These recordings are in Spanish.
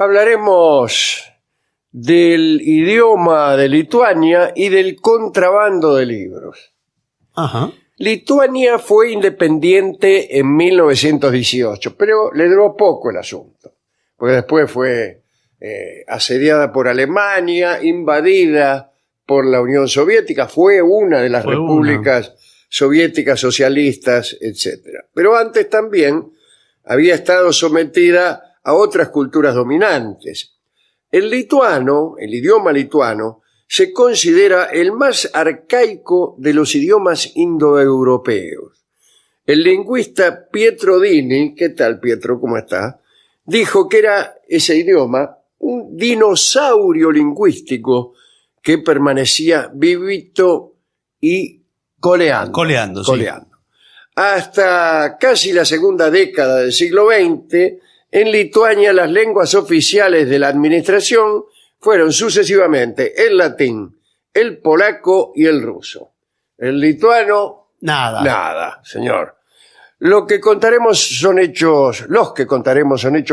Hablaremos del idioma de Lituania y del contrabando de libros. Ajá. Lituania fue independiente en 1918, pero le duró poco el asunto, porque después fue asediada por Alemania, invadida por la Unión Soviética, fue una de las repúblicas soviéticas socialistas, etc. Pero antes también había estado sometida a otras culturas dominantes. El lituano, el idioma lituano, se considera el más arcaico de los idiomas indoeuropeos. El lingüista Pietro Dini, ¿qué tal, Pietro? ¿Cómo está? Dijo que era ese idioma un dinosaurio lingüístico que permanecía vivito y coleando. Coleando. Hasta casi la segunda década del siglo XX, en Lituania las lenguas oficiales de la administración fueron sucesivamente el latín, el polaco y el ruso. El lituano, nada, señor. Los que contaremos son hechos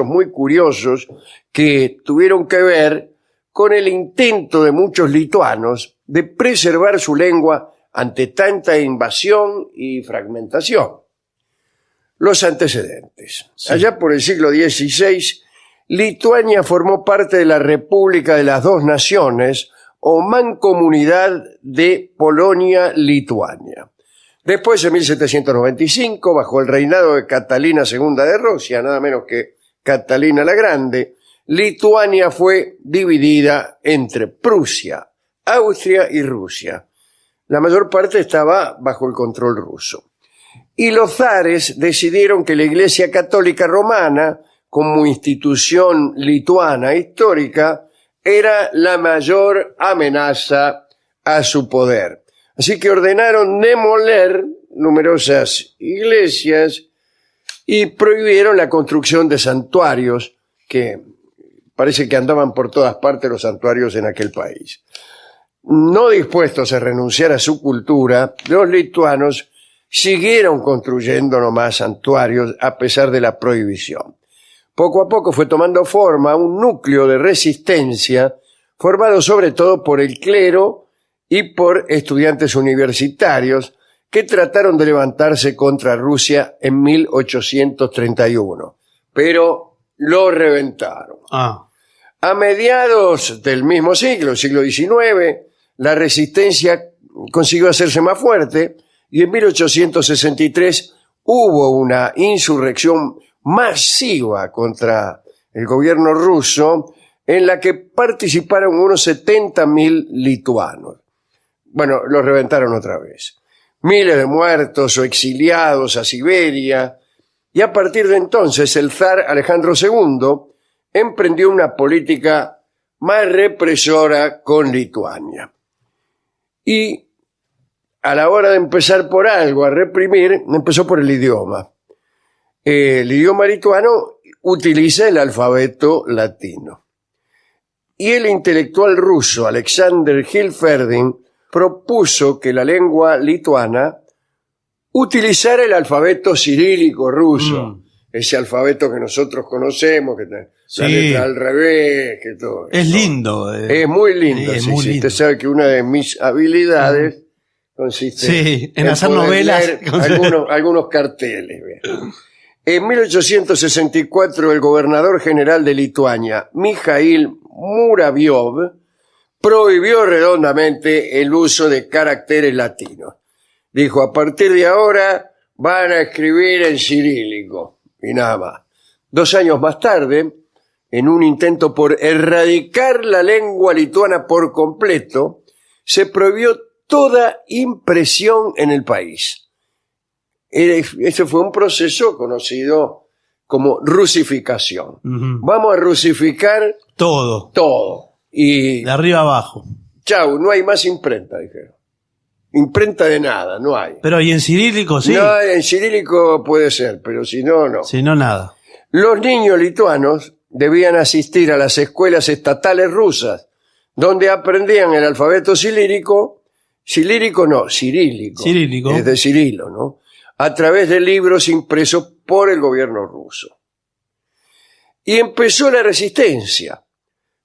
muy curiosos que tuvieron que ver con el intento de muchos lituanos de preservar su lengua ante tanta invasión y fragmentación. Los antecedentes. Sí. Allá por el siglo XVI, Lituania formó parte de la República de las Dos Naciones o Mancomunidad de Polonia-Lituania. Después, en 1795, bajo el reinado de Catalina II de Rusia, nada menos que Catalina la Grande, Lituania fue dividida entre Prusia, Austria y Rusia. La mayor parte estaba bajo el control ruso. Y los zares decidieron que la Iglesia Católica Romana, como institución lituana histórica, era la mayor amenaza a su poder. Así que ordenaron demoler numerosas iglesias y prohibieron la construcción de santuarios, que parece que andaban por todas partes los santuarios en aquel país. No dispuestos a renunciar a su cultura, los lituanos siguieron construyendo nomás santuarios a pesar de la prohibición. Poco a poco fue tomando forma un núcleo de resistencia formado sobre todo por el clero y por estudiantes universitarios que trataron de levantarse contra Rusia en 1831, pero lo reventaron. A mediados del mismo siglo XIX, la resistencia consiguió hacerse más fuerte y en 1863 hubo una insurrección masiva contra el gobierno ruso en la que participaron unos 70.000 lituanos. Bueno, los reventaron otra vez. Miles de muertos o exiliados a Siberia, y a partir de entonces el zar Alejandro II emprendió una política más represora con Lituania. Y a la hora de empezar por algo a reprimir, empezó por el idioma. El idioma lituano utiliza el alfabeto latino. Y el intelectual ruso Alexander Hilferding propuso que la lengua lituana utilizara el alfabeto cirílico ruso. Ese alfabeto que nosotros conocemos, que la letra al revés, que todo. Es lindo. Es muy lindo. Es muy lindo. Usted sabe que una de mis habilidades consiste en hacer novelas. Algunos carteles. En 1864, el gobernador general de Lituania, Mikhail Muraviov, prohibió redondamente el uso de caracteres latinos. Dijo, a partir de ahora van a escribir en cirílico, y nada más. 2 años más tarde, en un intento por erradicar la lengua lituana por completo, se prohibió toda impresión en el país. Ese fue un proceso conocido como rusificación. Vamos a rusificar todo. Y de arriba abajo. Chau, no hay más imprenta, dijeron. Imprenta de nada, no hay. Pero ¿y en cirílico sí? No, en cirílico puede ser, pero si no, no. Si no, nada. Los niños lituanos debían asistir a las escuelas estatales rusas, donde aprendían el alfabeto cirílico, cirílico, es de Cirilo, ¿no? A través de libros impresos por el gobierno ruso. y empezó la resistencia.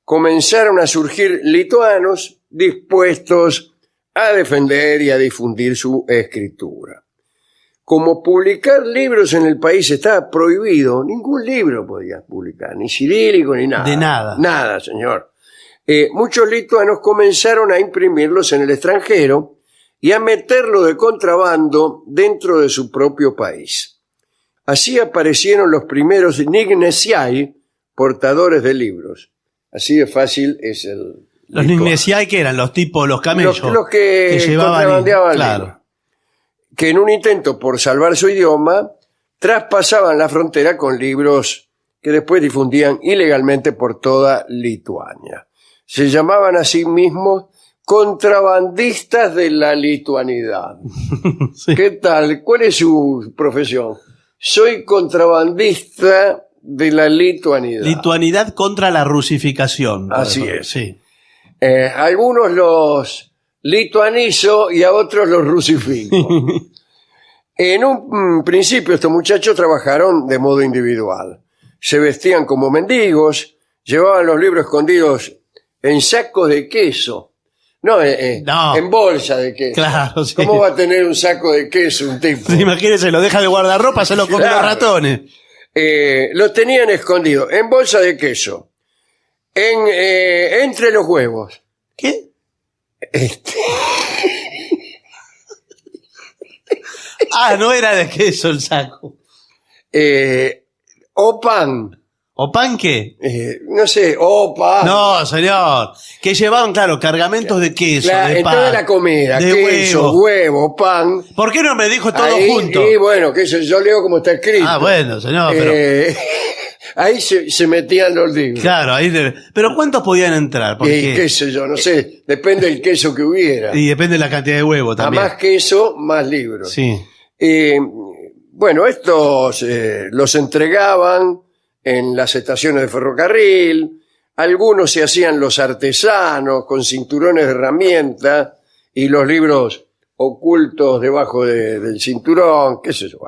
Comenzaron a surgir lituanos dispuestos a defender y a difundir su escritura. Como publicar libros en el país estaba prohibido, ningún libro podía publicar, ni cirílico ni nada. De nada. Nada, señor. Muchos lituanos comenzaron a imprimirlos en el extranjero y a meterlo de contrabando dentro de su propio país. Así aparecieron los primeros Nignesiai, portadores de libros. Así de fácil es el... Los Nignesiai, que eran los tipos, los camellos. Los que llevaban contrabandeaban claro. libros. Que en un intento por salvar su idioma, traspasaban la frontera con libros que después difundían ilegalmente por toda Lituania. Se llamaban a sí mismos contrabandistas de la lituanidad. Sí. ¿Qué tal? ¿Cuál es su profesión? Soy contrabandista de la lituanidad. Lituanidad contra la rusificación. Así es. Sí. Algunos los lituanizo y a otros los rusifico. En un principio estos muchachos trabajaron de modo individual. Se vestían como mendigos, llevaban los libros escondidos en sacos de queso. No, No. en bolsa de queso. Claro, sí. ¿Cómo va a tener un saco de queso un tipo? Imagínense, lo deja de guardarropa, se lo comen Claro. los ratones. Los tenían escondidos en bolsa de queso, entre los huevos. ¿Qué? Ah, no era de queso el saco. O pan. ¿O pan qué? No sé, o pan. No, señor. Que llevaban, claro, cargamentos de queso, de En pan. toda la comida, de queso, huevo, pan. ¿Por qué no me dijo todo Ahí, junto? Y bueno, que yo leo como está escrito. Ah, bueno, señor, pero... Ahí se metían los libros. Claro, ahí... Pero ¿cuántos podían entrar? Y Porque... qué sé yo, no sé, depende del queso que hubiera. Y depende de la cantidad de huevo A también. más queso, más libros. Sí. Bueno, estos los entregaban en las estaciones de ferrocarril, algunos se hacían los artesanos con cinturones de herramientas y los libros ocultos debajo del cinturón, qué sé yo.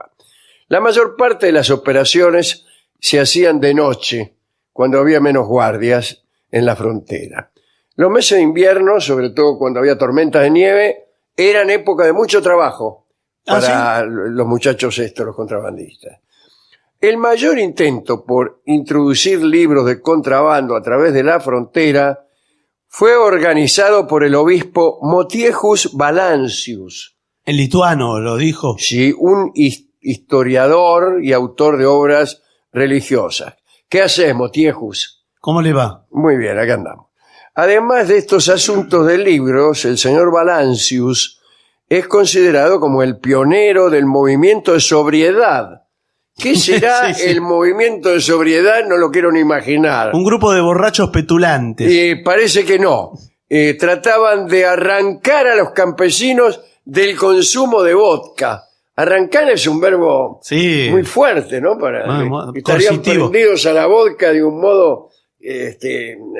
La mayor parte de las operaciones se hacían de noche, cuando había menos guardias en la frontera. Los meses de invierno, sobre todo cuando había tormentas de nieve, eran época de mucho trabajo para los muchachos estos, los contrabandistas. El mayor intento por introducir libros de contrabando a través de la frontera fue organizado por el obispo Motiejus Valancius. El lituano lo dijo. Sí, un historiador y autor de obras religiosas. ¿Qué haces, Motiejus? ¿Cómo le va? Muy bien, acá andamos. Además de estos asuntos de libros, el señor Valancius es considerado como el pionero del movimiento de sobriedad. ¿Qué será Sí, sí. el movimiento de sobriedad? No lo quiero ni imaginar. Un grupo de borrachos petulantes. Parece que no. Trataban de arrancar a los campesinos del consumo de vodka. Arrancar es un verbo Sí. muy fuerte, ¿no? Estarían coercitivo. prendidos a la vodka de un modo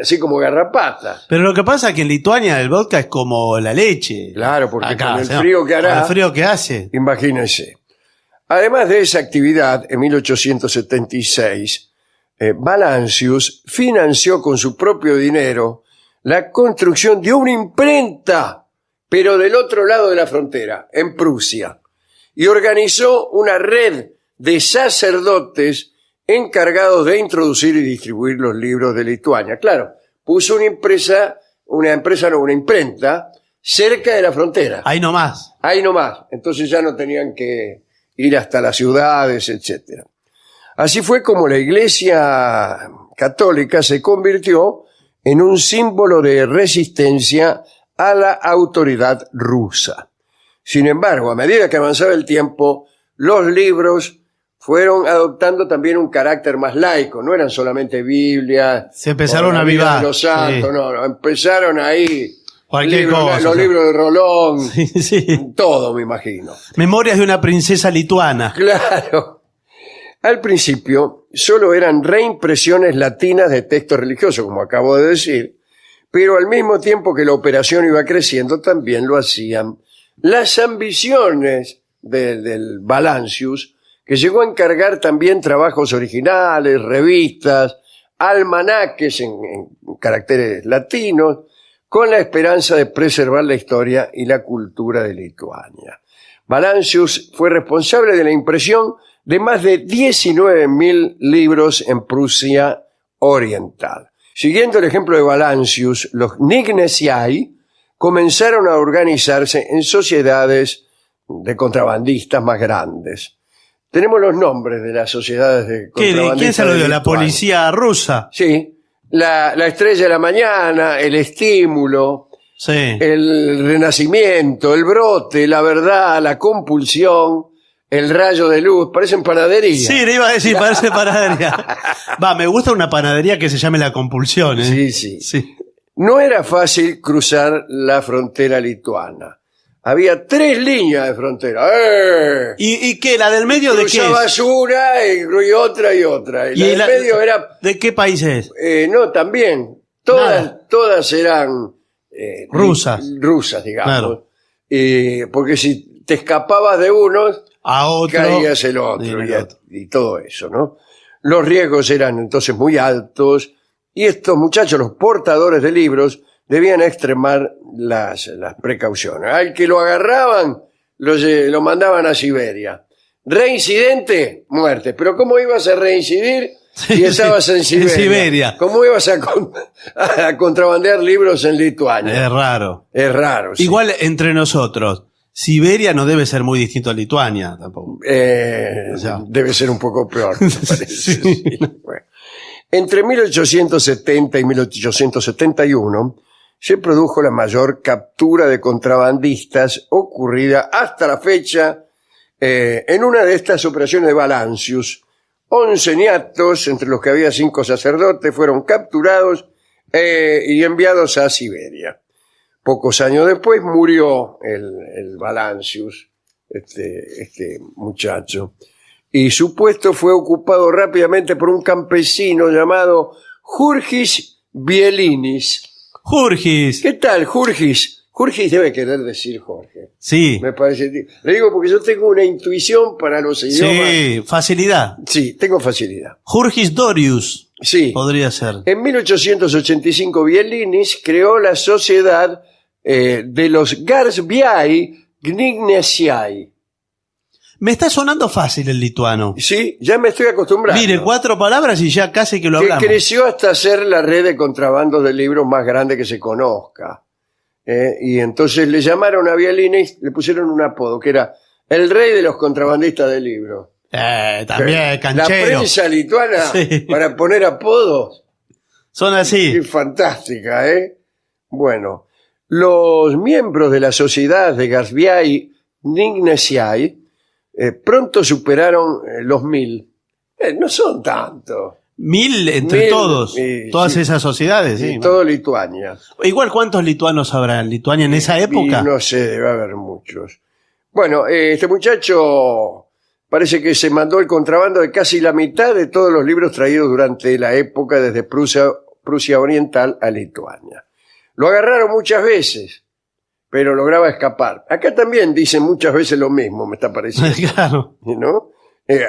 así como garrapata. Pero lo que pasa es que en Lituania el vodka es como la leche. Claro, porque Acá, con el señor, frío que hará, con el frío que hace. imagínense. Además de esa actividad, en 1876, Valancius financió con su propio dinero la construcción de una imprenta, pero del otro lado de la frontera, en Prusia, y organizó una red de sacerdotes encargados de introducir y distribuir los libros de Lituania. Claro, puso una imprenta cerca de la frontera. Ahí nomás. Ahí nomás. Entonces ya no tenían que ir hasta las ciudades, etc. Así fue como la Iglesia Católica se convirtió en un símbolo de resistencia a la autoridad rusa. Sin embargo, a medida que avanzaba el tiempo, los libros fueron adoptando también un carácter más laico. No eran solamente Biblias. Se empezaron o la a vida avivar. de los santos, Sí. no, empezaron ahí. Cualquier cosa. Los libros de Rolón, Sí, sí. todo me imagino. Memorias de una princesa lituana. Claro. Al principio solo eran reimpresiones latinas de textos religiosos, como acabo de decir, pero al mismo tiempo que la operación iba creciendo, también lo hacían las ambiciones del Valancius, que llegó a encargar también trabajos originales, revistas almanaques en caracteres latinos, con la esperanza de preservar la historia y la cultura de Lituania. Valancius fue responsable de la impresión de más de 19.000 libros en Prusia Oriental. Siguiendo el ejemplo de Valancius, los Knignesiai comenzaron a organizarse en sociedades de contrabandistas más grandes. Tenemos los nombres de las sociedades de contrabandistas. ¿Quién se lo dio? de ¿La Lituania. policía rusa? Sí, la Estrella de la Mañana, el Estímulo, Sí. el Renacimiento, el Brote, la Verdad, la Compulsión, el Rayo de Luz. Parecen panaderías. Sí, le iba a decir, parece panadería. Va, me gusta una panadería que se llame La Compulsión, ¿eh? Sí, sí. Sí. No era fácil cruzar la frontera lituana. Había 3 líneas de frontera. ¡Eh! ¿Y qué? ¿La del medio de qué Cruzabas es? una y otra y otra. Y la del medio era... ¿De qué país es? no, también. Nada. Todas eran... Rusas. Rusas, digamos. Claro. Porque si te escapabas de uno, A otro. caías el otro, Y el y, otro. y todo eso, ¿no? Los riesgos eran entonces muy altos y estos muchachos, los portadores de libros, debían extremar las precauciones. Al que lo agarraban, lo mandaban a Siberia. Reincidente, muerte. Pero ¿cómo ibas a reincidir si Sí, estabas sí, en Siberia? en Siberia. ¿Cómo ibas a contrabandear libros en Lituania? Es raro. Es raro. Sí. Igual entre nosotros, Siberia no debe ser muy distinto a Lituania tampoco. O sea. Debe ser un poco peor, me parece. Sí. Sí. Bueno. Entre 1870 y 1871 se produjo la mayor captura de contrabandistas ocurrida hasta la fecha en una de estas operaciones de Valancius. 11 niatos, entre los que había 5 sacerdotes, fueron capturados y enviados a Siberia. Pocos años después murió el Valancius, este muchacho, y su puesto fue ocupado rápidamente por un campesino llamado Jurgis Bielinis. Jurgis. ¿Qué tal, Jurgis? Jurgis debe querer decir Jorge. Sí. Me parece. Le digo porque yo tengo una intuición para los idiomas. Sí, facilidad. Sí, tengo facilidad. Jurgis Dorius Sí. podría ser. En 1885 Bielinis creó la sociedad de los Garsbiai Knignesiai. Me está sonando fácil el lituano. Sí, ya me estoy acostumbrando. Mire, 4 palabras y ya casi que lo que hablamos. creció hasta ser la red de contrabando de libros más grande que se conozca. Y entonces le llamaron a Bielinis, le pusieron un apodo que era el rey de los contrabandistas de libros. También, La canchero. prensa lituana, Sí. para poner apodos, Son así. es fantástica, ¿eh? Bueno, los miembros de la sociedad de Garsbiai Knignesiai pronto superaron los 1.000. No son tantos. 1000 entre 1000, todos. Todas sí. esas sociedades, sí. Y todo Lituania. Igual, ¿cuántos lituanos habrá en Lituania en esa época? Y no sé, debe haber muchos. Bueno, este muchacho parece que se mandó el contrabando de casi la mitad de todos los libros traídos durante la época desde Prusia Oriental a Lituania. Lo agarraron muchas veces, pero lograba escapar. Acá también dicen muchas veces lo mismo, me está pareciendo, Claro. ¿no?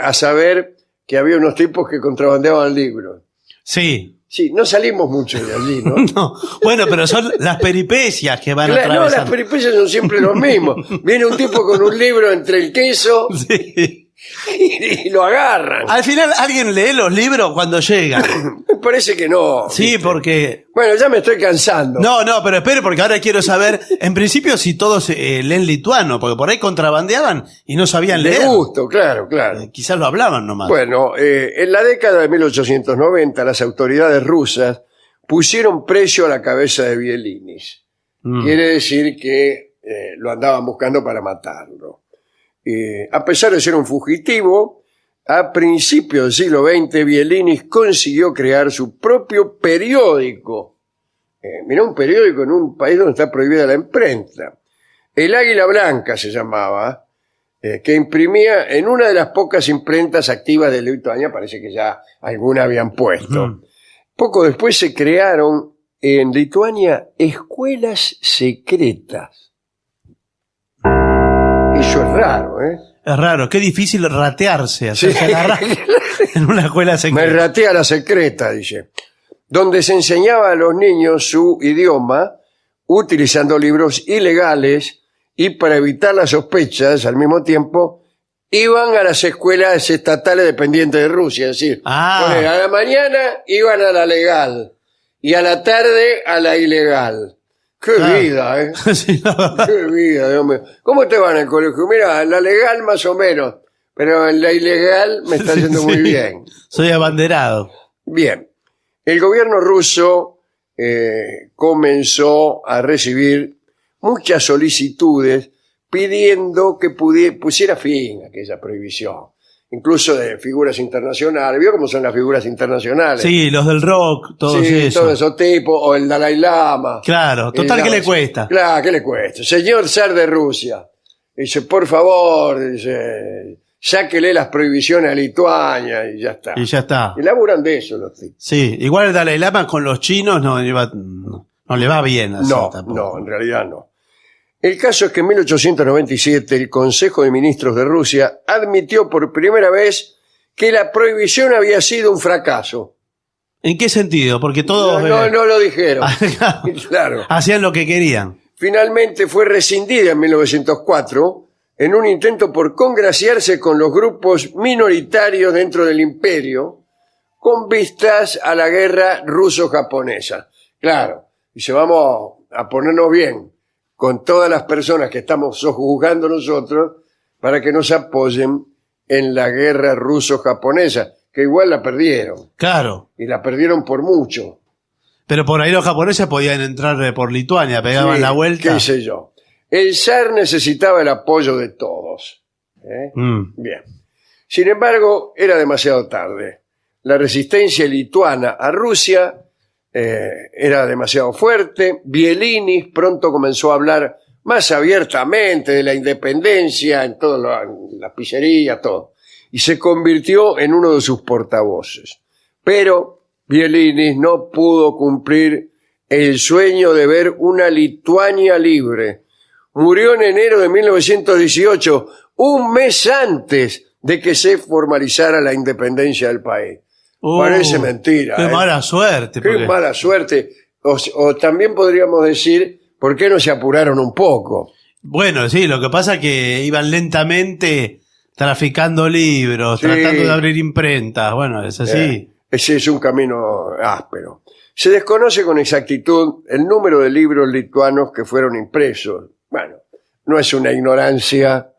A saber que había unos tipos que contrabandeaban libros. Sí. Sí, no salimos mucho de allí, ¿no? No. Bueno, pero son las peripecias que van Claro, no, las atravesando. peripecias son siempre los mismos. Viene un tipo con un libro entre el queso Sí. y lo agarran. Al final, ¿alguien lee los libros cuando llegan? Me parece que no. Sí, ¿viste? porque... Bueno, ya me estoy cansando. No, pero espere, porque ahora quiero saber, en principio, si todos leen lituano, porque por ahí contrabandeaban y no sabían de leer. gusto, claro, claro. Quizás lo hablaban nomás. Bueno, en la década de 1890 las autoridades rusas pusieron precio a la cabeza de Bielinis. Quiere decir que lo andaban buscando para matarlo. A pesar de ser un fugitivo, a principios del siglo XX Bielinis consiguió crear su propio periódico. Mirá, un periódico en un país donde está prohibida la imprenta. El Águila Blanca se llamaba, que imprimía en una de las pocas imprentas activas de Lituania, parece que ya alguna habían puesto. Poco después se crearon en Lituania escuelas secretas. Eso es raro, ¿eh? Es raro, qué difícil ratearse, hacerse agarrar en una escuela Me secreta. ratea la secreta, dice. Donde se enseñaba a los niños su idioma utilizando libros ilegales y para evitar las sospechas al mismo tiempo iban a las escuelas estatales dependientes de Rusia. Es decir, a la mañana iban a la legal y a la tarde a la ilegal. ¡Qué vida, eh! Sí, la verdad. ¡Qué vida, Dios mío! ¿Cómo te va en el colegio? Mira, en la legal más o menos, pero en la ilegal me está yendo muy Sí. bien. Soy abanderado. Bien, el gobierno ruso comenzó a recibir muchas solicitudes pidiendo que pusiera fin a aquella prohibición, incluso de figuras internacionales. ¿Vio cómo son las figuras internacionales? Sí, los del rock, todos Sí, eso. todos esos tipos, o el Dalai Lama. Claro, total, ¿qué le cuesta? Claro, ¿qué le cuesta? Señor zar de Rusia, dice, por favor, dice, sáquele las prohibiciones a Lituania y ya está. Y ya está. Y laburan de eso los tipos. Sí, igual el Dalai Lama con los chinos no le va bien así No, tampoco. no, en realidad no. El caso es que en 1897 el Consejo de Ministros de Rusia admitió por primera vez que la prohibición había sido un fracaso. ¿En qué sentido? Porque todos No lo dijeron. Claro. hacían lo que querían. Finalmente fue rescindida en 1904 en un intento por congraciarse con los grupos minoritarios dentro del imperio con vistas a la guerra ruso-japonesa. Claro, dice, vamos a ponernos bien con todas las personas que estamos sojuzgando nosotros para que nos apoyen en la guerra ruso-japonesa, que igual la perdieron, Claro. y la perdieron por mucho. Pero por ahí los japoneses podían entrar por Lituania, pegaban Sí, la vuelta. qué sé yo. El zar necesitaba el apoyo de todos. ¿Eh? Bien. Sin embargo, era demasiado tarde. La resistencia lituana a Rusia era demasiado fuerte. Bielinis pronto comenzó a hablar más abiertamente de la independencia en toda la pizzería, todo. Y se convirtió en uno de sus portavoces. Pero Bielinis no pudo cumplir el sueño de ver una Lituania libre. Murió en enero de 1918, un mes antes de que se formalizara la independencia del país. Parece mentira. Qué mala suerte. Qué porque- mala suerte. O también podríamos decir, ¿por qué no se apuraron un poco? Bueno, sí, lo que pasa es que iban lentamente traficando libros, Sí. tratando de abrir imprentas. Bueno, es así. Ese es un camino áspero. Se desconoce con exactitud el número de libros lituanos que fueron impresos. Bueno, no es una ignorancia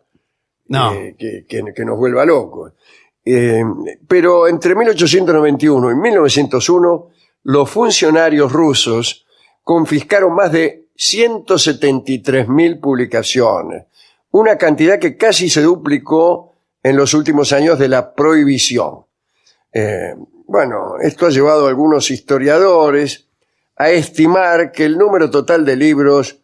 No. que nos vuelva locos. Pero entre 1891 y 1901, los funcionarios rusos confiscaron más de 173.000 publicaciones, una cantidad que casi se duplicó en los últimos años de la prohibición. Bueno, esto ha llevado a algunos historiadores a estimar que el número total de libros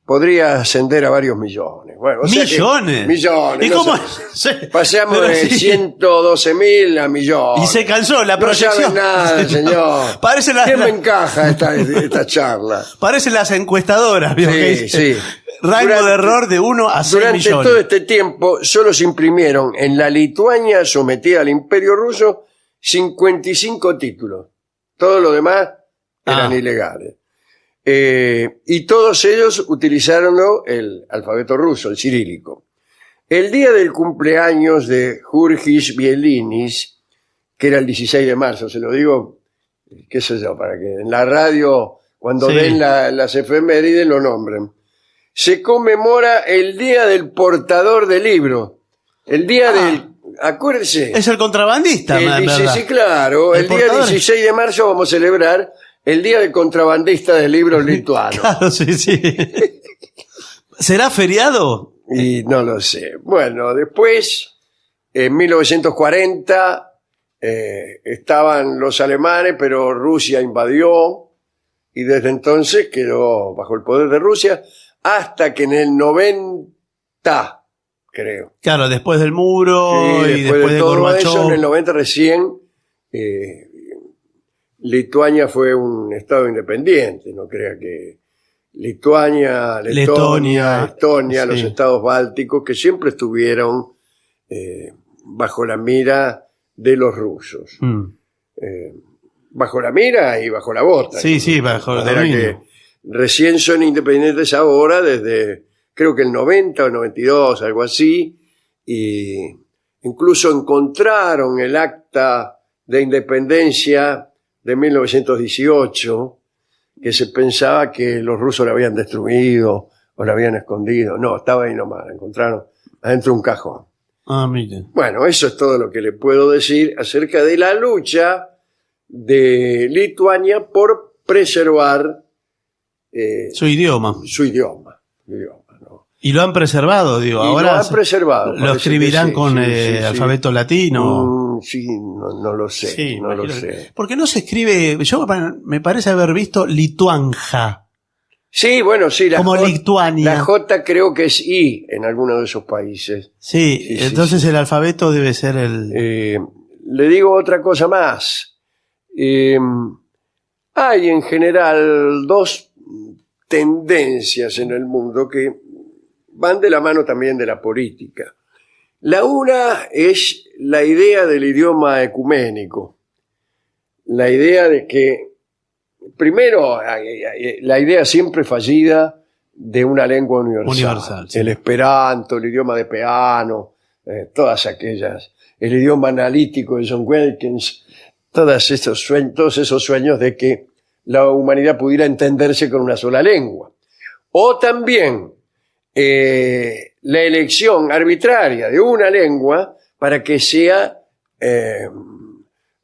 podría ascender a varios millones. Bueno, o sea que- ¿Millones? millones. ¿Y no cómo? sé. Sí, Pasamos pero de sí. 112.000 a millones. Y se cansó la No proyección. sabe nada, señor. Parece ¿Quién me encaja esta charla? Parecen las encuestadoras, ¿vio? Sí, Que dice, sí. Rango Durante- de error de 1 a 6 Durante millones. todo este tiempo solo se imprimieron en la Lituania sometida al Imperio Ruso 55 títulos. Todo lo demás eran ilegales. Y todos ellos utilizaron el alfabeto ruso, el cirílico. El día del cumpleaños de Jurgis Bielinis, que era el 16 de marzo, se lo digo, qué sé yo, para que en la radio, cuando Sí. den las efemérides, lo nombren. Se conmemora el Día del Portador de Libros. El día del... Acuérdense. Es el contrabandista, El en verdad. sí, claro. El día portador. 16 de marzo vamos a celebrar el Día del Contrabandista de Libros Lituanos. Claro, sí, sí. ¿Será feriado? Y no lo sé. Bueno, después, en 1940, estaban los alemanes, pero Rusia invadió y desde entonces quedó bajo el poder de Rusia hasta que en el 90, creo. Claro, después del muro Sí, y después de todo eso, en el Gorbachov. 90 recién, Lituania fue un estado independiente. No crea que Lituania, Letonia, Letonia, Estonia, los sí. estados bálticos, que siempre estuvieron bajo la mira de los rusos. Mm. Bajo la mira y bajo la bota. Sí, sí, bajo el De manera dominio. que recién son independientes ahora, desde creo que el 90 o 92, algo así, y incluso encontraron el acta de independencia de 1918, que se pensaba que los rusos la habían destruido o la habían escondido. No, estaba ahí nomás, la encontraron adentro de un cajón. Ah, mire. Bueno, eso es todo lo que le puedo decir acerca de la lucha de Lituania por preservar Su idioma. su idioma, ¿no? Y lo han preservado, digo. Y Ahora lo han preservado. lo parece escribirán que sí, con sí, sí, sí. alfabeto latino. Sí, no lo sé, Sí, no lo imagino que- sé. Porque no se escribe, yo me parece haber visto Lituanja. Sí, bueno, sí. Como Lituania. La J creo que es I en alguno de esos países. Sí, Sí, sí, entonces el alfabeto debe ser el... Le digo otra cosa más. Hay en general dos tendencias en el mundo que van de la mano también de la política. La una es la idea del idioma ecuménico. La idea de que, primero, la idea siempre fallida de una lengua universal. Sí. El esperanto, el idioma de Peano, todas aquellas, el idioma analítico de John Wilkins, todos esos sueños de que la humanidad pudiera entenderse con una sola lengua. O también la elección arbitraria de una lengua para que sea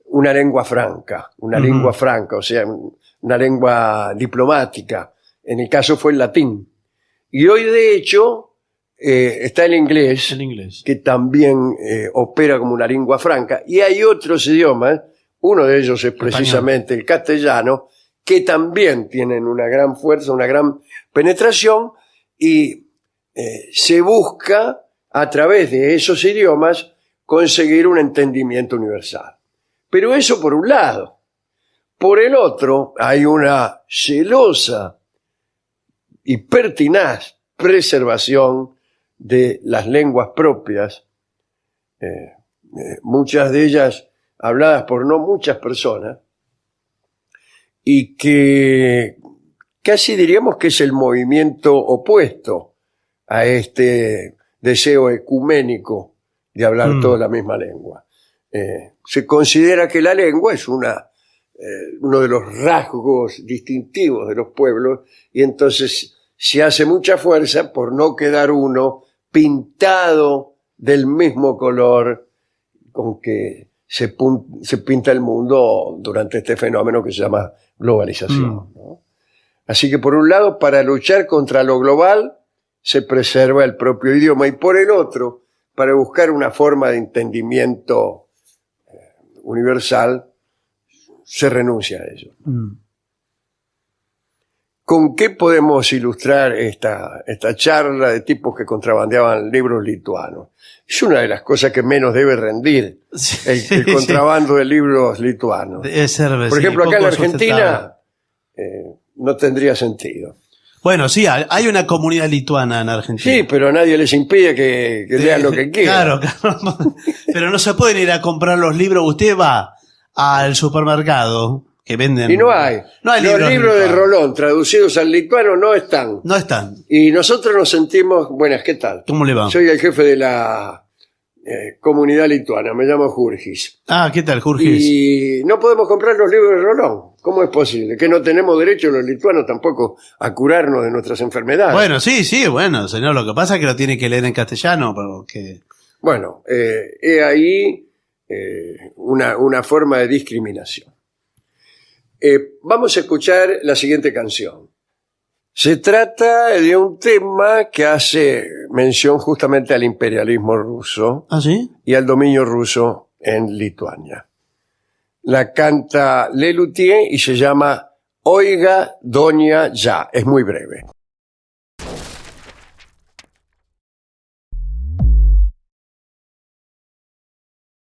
una lengua franca, o sea, una lengua diplomática. En el caso fue el latín. Y hoy, de hecho, está el inglés, En inglés. que también opera como una lengua franca, y hay otros idiomas, uno de ellos es precisamente el castellano, que también tienen una gran fuerza, una gran penetración, y se busca a través de esos idiomas conseguir un entendimiento universal. Pero eso por un lado. Por el otro, hay una celosa y pertinaz preservación de las lenguas propias, muchas de ellas habladas por no muchas personas, y que casi diríamos que es el movimiento opuesto a este deseo ecuménico de hablar toda la misma lengua. Se considera que la lengua es uno de los rasgos distintivos de los pueblos, y entonces se hace mucha fuerza por no quedar uno pintado del mismo color con que se pinta el mundo durante este fenómeno que se llama globalización, ¿no? Así que por un lado, para luchar contra lo global, se preserva el propio idioma, y por el otro, para buscar una forma de entendimiento universal, se renuncia a ello. ¿Con qué podemos ilustrar esta charla de tipos que contrabandeaban libros lituanos? Es una de las cosas que menos debe rendir el contrabando de libros lituanos. Debe ser, Por ejemplo, acá en la poco sustentable. Argentina no tendría sentido. Bueno, sí, hay una comunidad lituana en Argentina. Sí, pero a nadie les impide que lean lo que quieran. Claro. Pero no se pueden ir a comprar los libros. Usted va al supermercado que venden... Y no hay. Los libros de lituanos. Rolón traducidos al lituano no están. No están. Y nosotros nos sentimos... Buenas, ¿qué tal? ¿Cómo le va? Soy el jefe de la comunidad lituana, me llamo Jurgis. Ah, ¿qué tal, Jurgis? Y no podemos comprar los libros de Rolón. ¿Cómo es posible? Que no tenemos derecho los lituanos tampoco a curarnos de nuestras enfermedades. Bueno, sí, bueno, señor, lo que pasa es que lo tiene que leer en castellano, porque... Bueno, he ahí una forma de discriminación. Vamos a escuchar la siguiente canción. Se trata de un tema que hace mención justamente al imperialismo ruso ¿Ah, sí? y al dominio ruso en Lituania. La canta Lelutier y se llama Oiga, Doña Ya. Es muy breve.